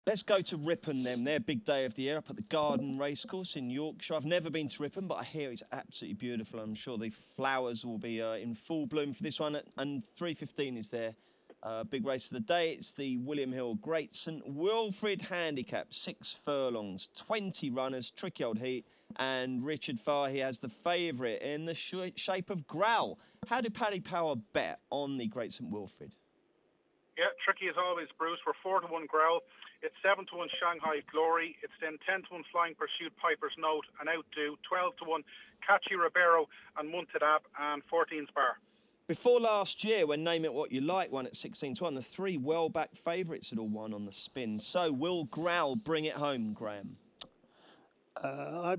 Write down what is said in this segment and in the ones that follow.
Let's go to Ripon then. Their big day of the year up at the Garden Racecourse in Yorkshire. I've never been to Ripon, but I hear it's absolutely beautiful. I'm sure the flowers will be in full bloom for this one. And 3:15 is their big race of the day. It's the William Hill Great St Wilfrid Handicap, 6 furlongs, 20 runners, tricky old heat. And Richard Fahey has the favourite in the shape of Growl. How did Paddy Power bet on the Great St Wilfrid? Yeah, tricky as always, Bruce. We're 4-1 Growl. It's 7-1 Shanghai Glory. It's then 10-1 Flying Pursuit, Piper's Note, and Outdo. 12-1 Catchy Ribeiro and Muntadab, and 14's Bar. Before last year, when Name It What You Like won at 16-1, the 3 well-backed favourites had all won on the spin. So will Growl bring it home, Graham? I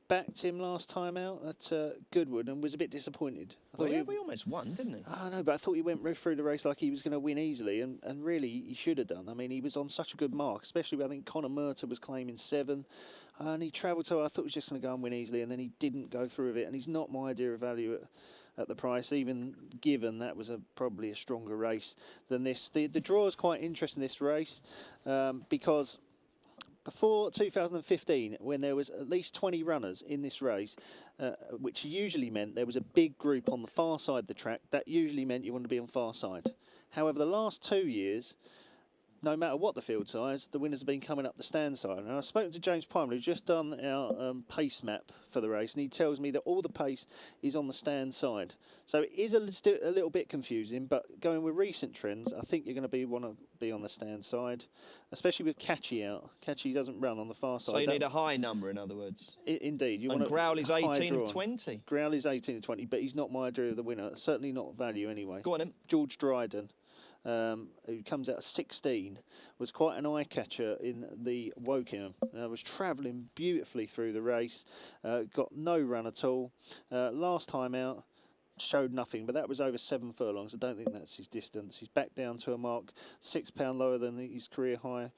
backed him last time out at Goodwood and was a bit disappointed. We almost won, didn't he? I know, but I thought he went through the race like he was going to win easily, and really he should have done. I mean, he was on such a good mark, especially when I think Conor Murta was claiming 7, and he travelled so I thought he was just going to go and win easily, and then he didn't go through with it, and he's not my idea of value at the price, even given that was probably a stronger race than this. The draw is quite interesting, this race, because before 2015, when there was at least 20 runners in this race, which usually meant there was a big group on the far side of the track, that usually meant you wanted to be on far side. However, the last 2 years, no matter what the field size, the winners have been coming up the stand side. And I've spoken to James Palmer, who's just done our pace map for the race, and he tells me that all the pace is on the stand side. So it is a little bit confusing, but going with recent trends, I think you're going to want to be on the stand side, especially with Catchy out. Catchy doesn't run on the far side. So you need a high number, in other words. Indeed. And Growl is 18 of 20. Growl is 18 of 20, but he's not my idea of the winner. Certainly not value anyway. Go on, then. George Dryden, who comes out at 16, was quite an eye catcher in the Wokingham. Was travelling beautifully through the race, got no run at all. Last time out, showed nothing, but that was over 7 furlongs. I don't think that's his distance. He's back down to a mark £6 lower than his career high.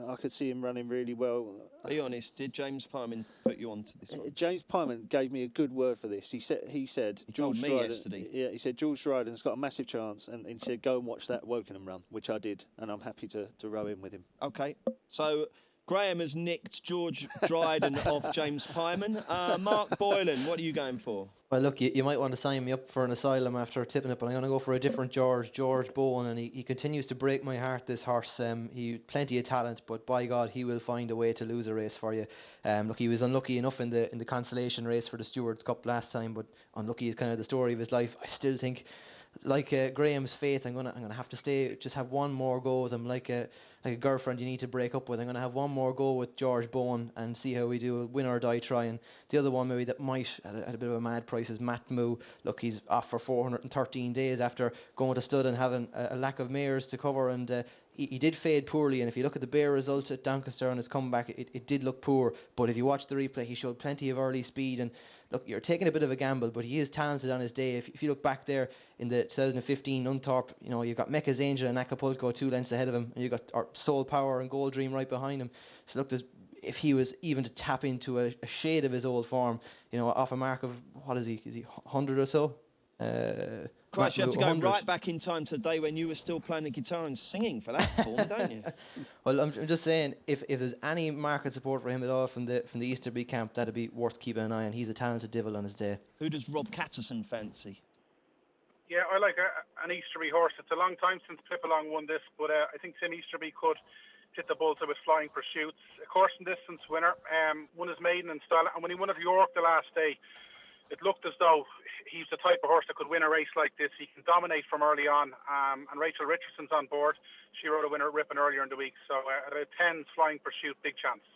I could see him running really well. Be honest, did James Pyman put you onto this one? James Pyman gave me a good word for this. He said he told me yesterday. Yeah, he said George Dryden's got a massive chance, and he said go and watch that Wokingham run, which I did, and I'm happy to row in with him. Okay, so Graham has nicked George Dryden off James Pyman. Mark Boylan, what are you going for? Well, look, you might want to sign me up for an asylum after tipping it, but I'm going to go for a different George Bowen, and he continues to break my heart, this horse. He plenty of talent, but by God, he will find a way to lose a race for you. Look, he was unlucky enough in the consolation race for the Stewards Cup last time, but unlucky is kind of the story of his life. I still think, like Graham's faith, I'm gonna have to just have one more go with him, like a girlfriend you need to break up with. I'm gonna have one more go with George Bowen and see how we do, a win or die try. And the other one maybe that might at a bit of a mad price is Matt Moo. Look, he's off for 413 days after going to stud and having a lack of mares to cover, and he did fade poorly, and if you look at the bare result at Doncaster and his comeback, it did look poor. But if you watch the replay, he showed plenty of early speed, and look, you're taking a bit of a gamble, but he is talented on his day. If you look back there in the 2015 Nunthorpe, you've got Mecca's Angel and Acapulco 2 lengths ahead of him, and you've got Soul Power and Gold Dream right behind him. So look, if he was even to tap into a shade of his old form, off a mark of, what is he 100 or so? Christ, you have to go right back in time to the day when you were still playing the guitar and singing for that form, don't you? Well, I'm just saying, if there's any market support for him at all from the Easterby camp, that'd be worth keeping an eye on. He's a talented devil on his day. Who does Rob Catterson fancy? Yeah, I like an Easterby horse. It's a long time since Pipalong won this, but I think Tim Easterby could hit the bullseye with Flying Pursuits. A course and distance winner, won his maiden in style, and when he won at York the last day, it looked as though he's the type of horse that could win a race like this. He can dominate from early on, and Rachel Richardson's on board. She rode a winner at Ripon earlier in the week, so at a 10's Flying Pursuit, big chance.